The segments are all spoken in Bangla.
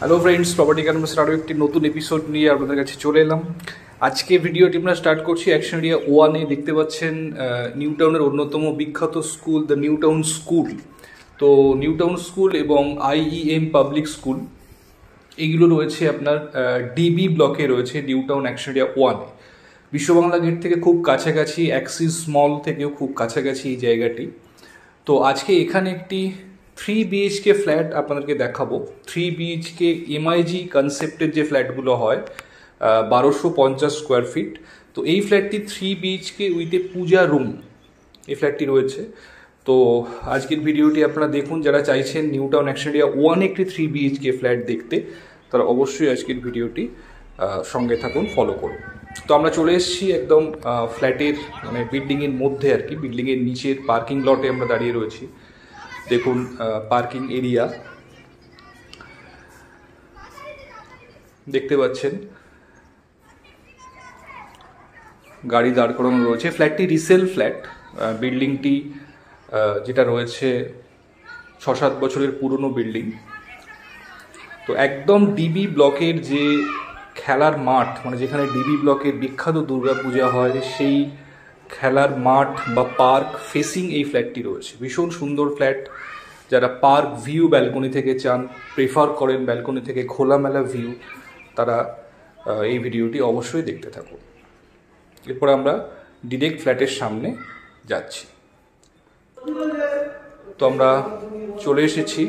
হ্যালো ফ্রেন্ডস, প্রপার্টি ক্যানভাসের আরও একটি নতুন এপিসোড নিয়ে আপনাদের কাছে চলে এলাম। আজকে ভিডিওটি আমরা স্টার্ট করছি অ্যাকশন এরিয়া 1-এ। দেখতে পাচ্ছেন নিউ টাউনের অন্যতম বিখ্যাত school the New Town school. তো নিউ টাউন স্কুল এবং IEM পাবলিক স্কুল এইগুলো রয়েছে আপনার ডিবি ব্লকে রয়েছে নিউ টাউন অ্যাকশন এরিয়া 1-এ। বিশ্ববাংলা গেট থেকে খুব কাছাকাছি, অ্যাক্সিস মল থেকেও খুব কাছাকাছি এই জায়গাটি। তো আজকে এখানে একটি 3 BHK ফ্ল্যাট আপনাদেরকে দেখাবো। 3 BHK MIG কনসেপ্টের যে ফ্ল্যাটগুলো হয় 1250 স্কোয়ার ফিট। তো এই ফ্ল্যাটটি 3 BHK উইথ পূজা রুম এই ফ্ল্যাটটি রয়েছে। তো আজকের ভিডিওটি আপনারা দেখুন, যারা চাইছেন নিউ টাউন অ্যাকশন এরিয়া 1 একটি 3 BHK ফ্ল্যাট দেখতে, তারা অবশ্যই আজকের ভিডিওটি সঙ্গে থাকুন, ফলো করুন। তো আমরা চলে এসেছি একদম ফ্ল্যাটের মানে বিল্ডিংয়ের মধ্যে আর কি, বিল্ডিংয়ের নিচের পার্কিং লটে আমরা দাঁড়িয়ে রয়েছি। দেখুন পার্কিং এরিয়া দেখতে পাচ্ছেন, গাড়ি দাঁড় করানো রয়েছে। ফ্ল্যাটটি রিসেল ফ্ল্যাট। বিল্ডিংটি যেটা রয়েছে 6-7 বছরের পুরনো বিল্ডিং। তো একদম ডিবি ব্লকের যে খেলার মাঠ, মানে যেখানে ডিবি ব্লকের বিখ্যাত দুর্গাপূজা হয়, সেই খেলার মাঠ বা পার্ক ফেসিং এই ফ্ল্যাটটি রয়েছে। ভীষণ সুন্দর ফ্ল্যাট। যারা পার্ক ভিউ ব্যালকনি থেকে চান, প্রেফার করেন ব্যালকনি থেকে খোলামেলা ভিউ, তারা এই ভিডিওটি অবশ্যই দেখতে থাকুন। এরপর আমরা ডিরেক্ট ফ্ল্যাটের সামনে যাচ্ছি। তো আমরা চলে এসেছি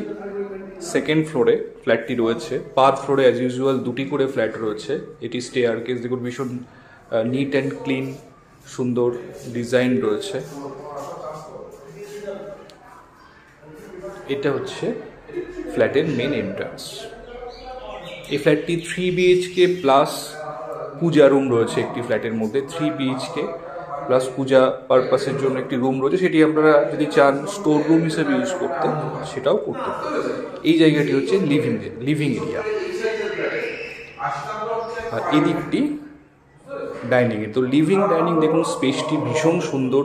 সেকেন্ড ফ্লোরে। ফ্ল্যাটটি রয়েছে পার ফ্লোরে অ্যাজ ইউজুয়াল 2টি করে ফ্ল্যাট রয়েছে। এটি স্টেয়ারকেস, দেখুন ভীষণ নিট অ্যান্ড ক্লিন, সুন্দর ডিজাইন রয়েছে। এটা হচ্ছে ফ্ল্যাটের মেন এন্ট্রান্স। এই ফ্ল্যাটটি 3 BHK প্লাস পূজা রুম রয়েছে একটি ফ্ল্যাটের মধ্যে। 3 BHK প্লাস পূজা পারপাসের জন্য একটি রুম রয়েছে, সেটি আপনারা যদি চান স্টোর রুম হিসেবে ইউজ করতে, সেটাও করতে পারেন। এই জায়গাটি হচ্ছে লিভিং এরিয়া, আর এদিকটি ডাইনিং এ। তো লিভিং ডাইনিং দেখুন, স্পেসটি ভীষণ সুন্দর,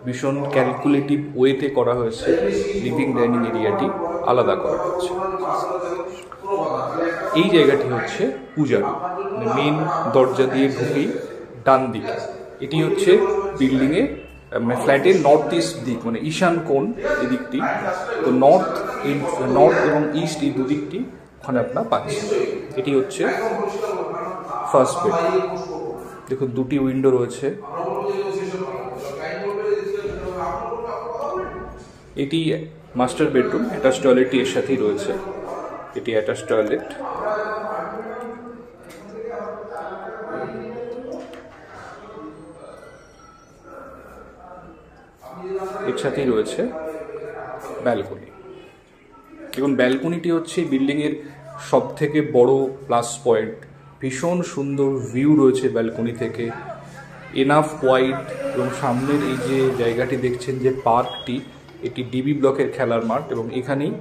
ভীষণ ক্যালকুলেটিভ ওয়েতে করা হয়েছে। লিভিং ডাইনিং এরিয়াটি আলাদা করা হয়েছে। এই জায়গাটি হচ্ছে পূজা রুম, মেন দরজা দিয়ে ঢুকেই ডান দিকে। এটি হচ্ছে বিল্ডিংয়ে মানে ফ্ল্যাটের নর্থ ইস্ট দিক, মানে ঈশান কোণ এদিকটি। তো নর্থ এবং ইস্ট এই দুদিকটি ওখানে আপনার পাচ্ছেন। এটি হচ্ছে ফার্স্ট বেডরুম। দেখুন 2টি উইন্ডো রয়েছে। এটি মাস্টার বেডরুম, অ্যাটাচ টয়লেটটি এর সাথেই রয়েছে। এটি অ্যাটাচ টয়লেট। এর সাথেই রয়েছে ব্যালকনি। এবং ব্যালকনিটি হচ্ছে বিল্ডিংয়ের সব থেকে বড় প্লাস পয়েন্ট। ভীষণ সুন্দর ভিউ রয়েছে ব্যালকনি থেকে, এনাফ ওয়াইড। এবং সামনের এই যে জায়গাটি দেখছেন যে পার্কটি, এটি ডিবি ব্লকের খেলার মাঠ, এবং এখানেই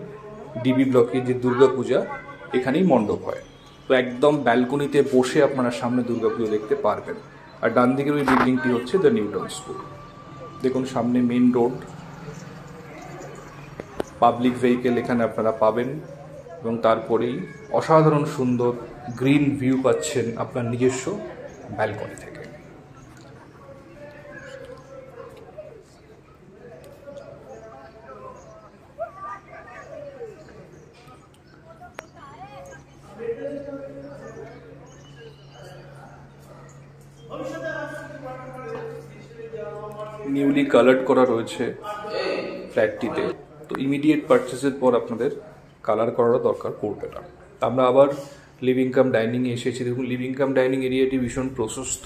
ডিবি ব্লকের যে দুর্গাপূজা এখানেই মণ্ডপ হয়। তো একদম ব্যালকনিতে বসে আপনারা সামনে দুর্গাপুজো দেখতে পারবেন। আর ডান দিকের ওই বিল্ডিংটি হচ্ছে দ্য নিউ টাউন স্কুল। দেখুন সামনে মেন রোড, পাবলিক ভেহিকেল এখানে আপনারা পাবেন, এবং তারপরেই অসাধারণ সুন্দর গ্রিন ভিউ পাচ্ছেন আপনার নিজস্ব ব্যালকনি থেকে। নিউলি কালার্ড করা রয়েছে ফ্ল্যাটটিতে। তো ইমিডিয়েট পারচেসের পর আপনাদের কালার করারও দরকার পড়বে না। আমরা আবার লিভিং কাম ডাইনিংয়ে এসেছি। দেখুন লিভিং কাম ডাইনিং এরিয়াটি ভীষণ প্রশস্ত,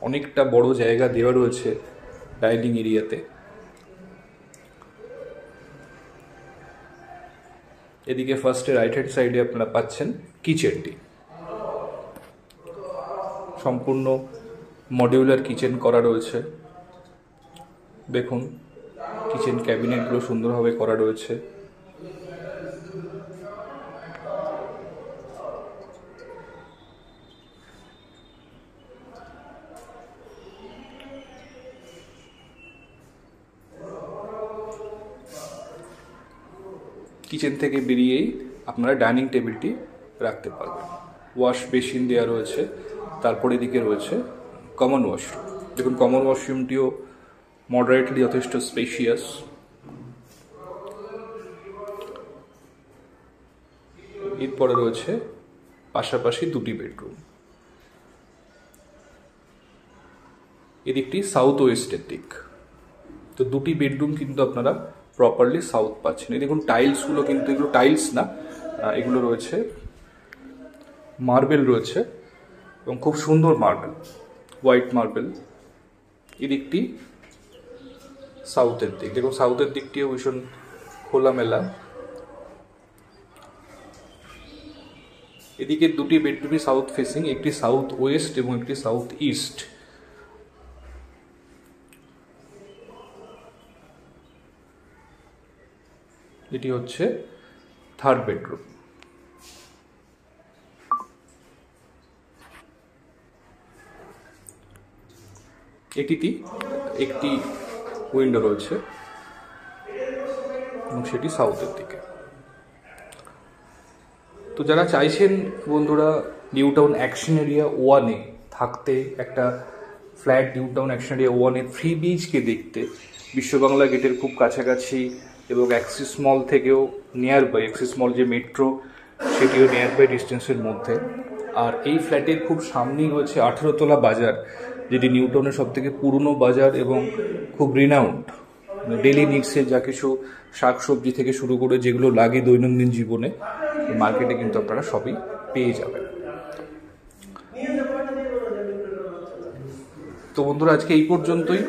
অনেকটা বড় জায়গা দেওয়া রয়েছে ডাইনিং এরিয়াতে। এদিকে ফার্স্টে রাইট হ্যান্ড সাইডে আপনারা পাচ্ছেন কিচেনটি। সম্পূর্ণ মডিউলার কিচেন করা রয়েছে। দেখুন কিচেন ক্যাবিনেটগুলো সুন্দরভাবে করা রয়েছে। কিচেন থেকে বেরিয়েই আপনারা ডাইনিং টেবিলটি রাখতে পারবেন। ওয়াশ বেসিন দেওয়া রয়েছে, তারপরে এদিকে রয়েছে কমন ওয়াশরুম। দেখুন কমন ওয়াশরুমটিও মডারেটলি যথেষ্ট স্পেশিয়াস। এরপরে রয়েছে পাশাপাশি দুটি বেডরুম। এদিকটি সাউথ ওয়েস্টের দিক, তো দুটি বেডরুম কিন্তু আপনারা প্রপারলি সাউথ পাচ্ছেন। এই দেখুন টাইলসগুলো কিন্তু এগুলো টাইলস না, এগুলো রয়েছে মার্বেল রয়েছে এবং খুব সুন্দর মার্বেল, হোয়াইট মার্বেল। এদিকটি সাউথের দিক, দেখুন সাউথের দিকটিও ভীষণ খোলামেলা। এদিকে দুটি বেডরুমই সাউথ ফেসিং, একটি সাউথ ওয়েস্ট এবং একটি সাউথ ইস্ট। এটি হচ্ছে থার্ড বেডরুম। এটিতে একটি উইন্ডো রয়েছে এবং সেটি সাউথের দিকে। তো যারা চাইছেন বন্ধুরা নিউ টাউন অ্যাকশন এরিয়া 1-এ থাকতে, একটা flat New Town action area 1-এ 3 BHK দেখতে, বিশ্ববাংলা গেটের খুব কাছাকাছি এবং অ্যাক্সিস মল থেকেও নিয়ার বাই, অ্যাক্সিস মল যে মেট্রো সেটিও নিয়ার বাই ডিস্টেন্সের মধ্যে। আর এই ফ্ল্যাটের খুব সামনেই রয়েছে 18 তলা বাজার, যেটি নিউ টাউনের সব থেকে পুরনো বাজার এবং খুব রিনাউন্ড। ডেলি নিডসের যা কিছু শাকসবজি থেকে শুরু করে যেগুলো লাগে দৈনন্দিন জীবনে, মার্কেটে কিন্তু আপনারা সবই পেয়ে যাবেন। তো বন্ধুরা আজকে এই পর্যন্তই।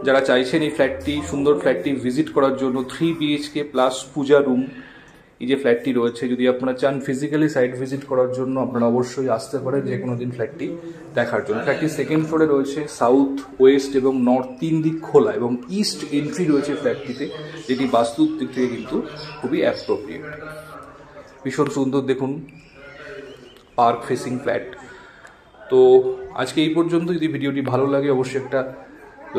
যারা চাইছেন এই ফ্ল্যাটটি, সুন্দর ফ্ল্যাটটি ভিজিট করার জন্য, 3 BHK প্লাস পূজা রুম এই যে ফ্ল্যাটটি রয়েছে, যদি আপনারা চান ফিজিক্যালি সাইট ভিজিট করার জন্য, আপনারা অবশ্যই আসতে পারেন যে কোনো দিন ফ্ল্যাটটি দেখার জন্য। ফ্ল্যাটটি সেকেন্ড ফ্লোরে রয়েছে, সাউথ ওয়েস্ট এবং নর্থ 3 দিক খোলা এবং ইস্ট এন্ট্রি রয়েছে ফ্ল্যাটটিতে, যেটি বাস্তুর দিক থেকে কিন্তু খুবই অ্যাপ্রোপ্রিয়েট। ভীষণ সুন্দর দেখুন পার্ক ফেসিং ফ্ল্যাট। তো আজকে এই পর্যন্ত। যদি ভিডিওটি ভালো লাগে অবশ্যই একটা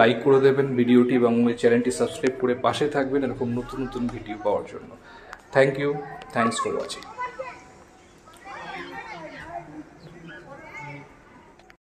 লাইক করে দেবেন ভিডিওটি এবং চ্যানেলটি সাবস্ক্রাইব করে পাশে থাকবেন এরকম নতুন নতুন ভিডিও পাওয়ার জন্য। Thank you, thanks for watching.